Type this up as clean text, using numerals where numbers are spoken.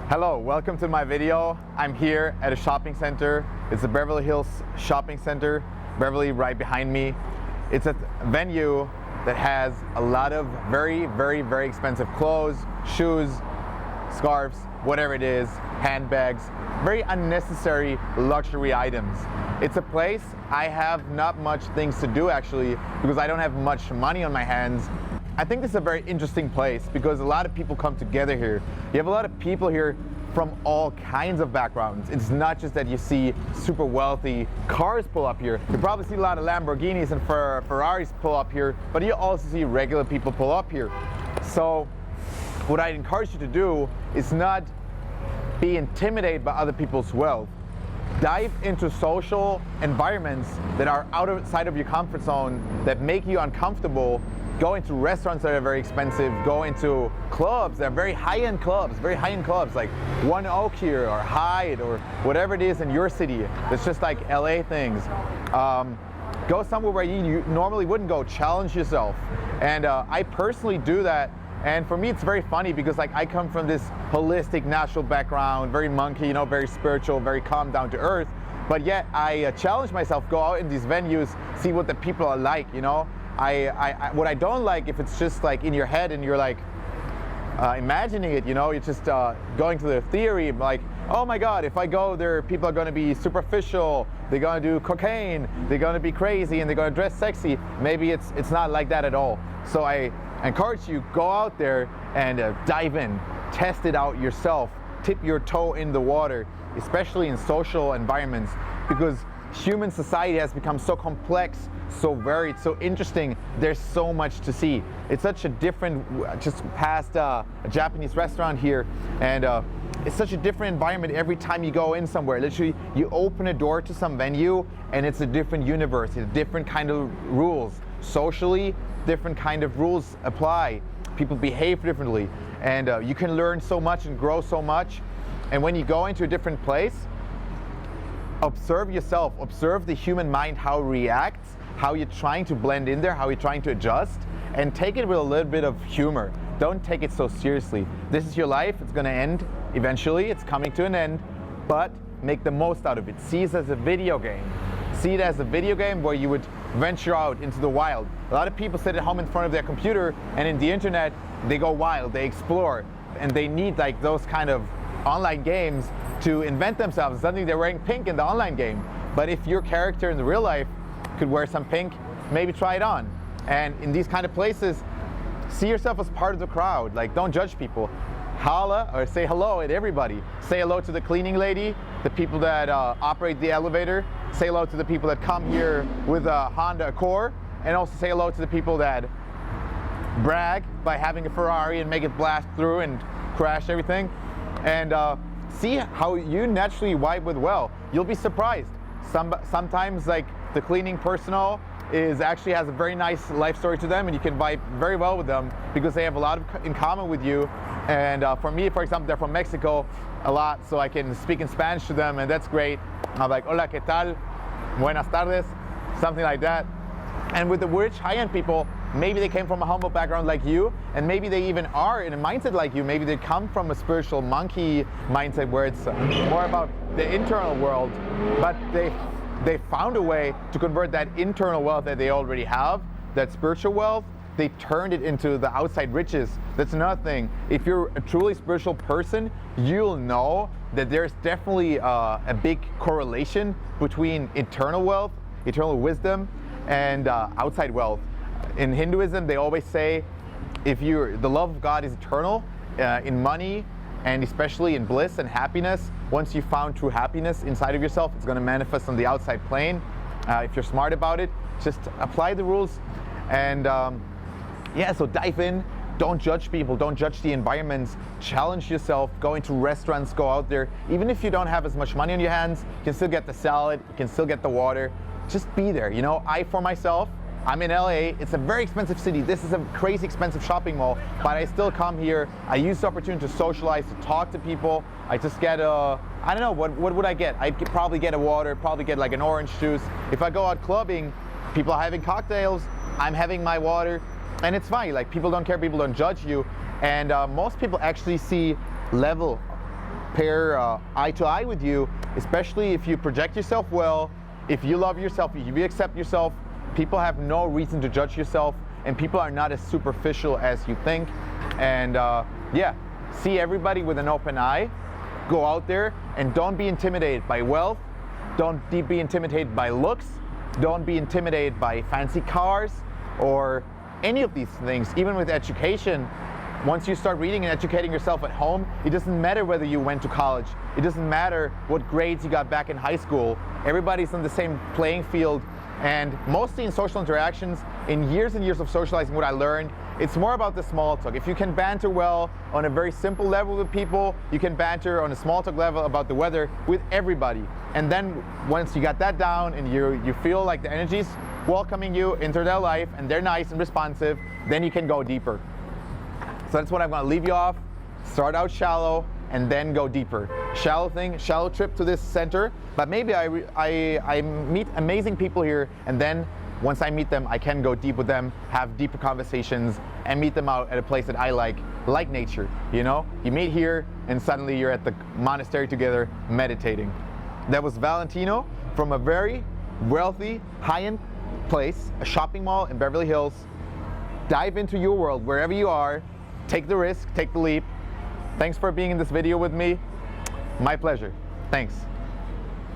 Hello, welcome to my video. I'm here at a shopping center. It's the Beverly Hills Shopping Center, Beverly right behind me. It's a venue that has a lot of very expensive clothes, shoes, scarves, whatever it is, handbags, very unnecessary luxury items. It's a place I have not much things to do actually because I don't have much money on my hands. I think this is a very interesting place because a lot of people come together here. You have a lot of people here from all kinds of backgrounds. It's not just that you see super wealthy cars pull up here. You probably see a lot of Lamborghinis and Ferraris pull up here, but you also see regular people pull up here. So what I encourage you to do is not be intimidated by other people's wealth. Dive into social environments that are outside of your comfort zone, that make you uncomfortable. Go into restaurants that are very expensive, go into clubs that are very high-end clubs, like One Oak here or Hyde or whatever it is in your city. It's just like LA things. Go somewhere where you normally wouldn't go, challenge yourself. And I personally do that. And for me, it's very funny because like I come from this holistic, natural background, very monkey, very spiritual, very calm, down to earth. But yet I challenge myself, go out in these venues, see what the people are like, what I don't like, if it's just like in your head and you're like imagining it, you're just going to the theory, like, oh my God, if I go there, people are going to be superficial, they're going to do cocaine, they're going to be crazy, and they're going to dress sexy. Maybe it's not like that at all. So I encourage you, go out there and dive in, test it out yourself, tip your toe in the water, especially in social environments, because human society has become so complex, so varied, so interesting. There's so much to see. It's such a different, just past a Japanese restaurant here, and it's such a different environment every time you go in somewhere. Literally, you open a door to some venue and it's a different universe, it's a different kind of rules. Socially, different kind of rules apply. People behave differently, and you can learn so much and grow so much. And when you go into a different place, observe yourself, observe the human mind, how it reacts, how you're trying to blend in there, how you're trying to adjust, and take it with a little bit of humor. Don't take it so seriously. This is your life, it's gonna end eventually, it's coming to an end, but make the most out of it. See it as a video game. See it as a video game where you would venture out into the wild. A lot of people sit at home in front of their computer, and in the internet, they go wild, they explore, and they need like those kind of online games to invent themselves. Suddenly they're wearing pink in the online game. But if your character in the real life could wear some pink, maybe try it on. And in these kind of places, see yourself as part of the crowd. Like, don't judge people. Holla or say hello at everybody. Say hello to the cleaning lady, the people that operate the elevator. Say hello to the people that come here with a Honda Accord, and also say hello to the people that brag by having a Ferrari and make it blast through and crash everything. And see how you naturally vibe with well. You'll be surprised. Sometimes like the cleaning personnel actually has a very nice life story to them, and you can vibe very well with them because they have a lot in common with you. And for me, for example, they're from Mexico a lot, so I can speak in Spanish to them, and that's great. I'm like, hola, ¿qué tal? Buenas tardes, something like that. And with the rich, high-end people, maybe they came from a humble background like you, and maybe they even are in a mindset like you. Maybe they come from a spiritual monkey mindset where it's more about the internal world, but they found a way to convert that internal wealth that they already have, that spiritual wealth, they turned it into the outside riches. That's another thing. If you're a truly spiritual person, you'll know that there's definitely a big correlation between internal wealth, eternal wisdom, and outside wealth. In Hinduism, they always say, the love of God is eternal in money, and especially in bliss and happiness. Once you found true happiness inside of yourself, it's going to manifest on the outside plane. If you're smart about it, just apply the rules. And so dive in. Don't judge people, don't judge the environments, challenge yourself, go into restaurants, go out there. Even if you don't have as much money on your hands, you can still get the salad, you can still get the water. Just be there. For myself, I'm in LA, it's a very expensive city. This is a crazy expensive shopping mall, but I still come here. I use the opportunity to socialize, to talk to people. I just get I don't know, what would I get? I'd probably get a water, probably get like an orange juice. If I go out clubbing, people are having cocktails, I'm having my water. And it's fine, like people don't care, people don't judge you. And most people actually see level pair eye to eye with you, especially if you project yourself well, if you love yourself, if you accept yourself. People have no reason to judge yourself, and people are not as superficial as you think. And yeah, see everybody with an open eye. Go out there and don't be intimidated by wealth. Don't be intimidated by looks. Don't be intimidated by fancy cars or any of these things. Even with education, once you start reading and educating yourself at home, it doesn't matter whether you went to college. It doesn't matter what grades you got back in high school. Everybody's on the same playing field. And mostly in social interactions, in years and years of socializing, what I learned, it's more about the small talk. If you can banter well on a very simple level with people, you can banter on a small talk level about the weather with everybody. And then once you got that down and you feel like the energy's welcoming you into their life and they're nice and responsive, then you can go deeper. So that's what I'm gonna leave you off. Start out shallow and then go deeper. Shallow trip to this center, but maybe I meet amazing people here, and then once I meet them, I can go deep with them, have deeper conversations, and meet them out at a place that I like nature, you know? You meet here, and suddenly you're at the monastery together, meditating. That was Valentino from a very wealthy, high-end place, a shopping mall in Beverly Hills. Dive into your world, wherever you are, take the risk, take the leap. Thanks for being in this video with me. My pleasure. Thanks.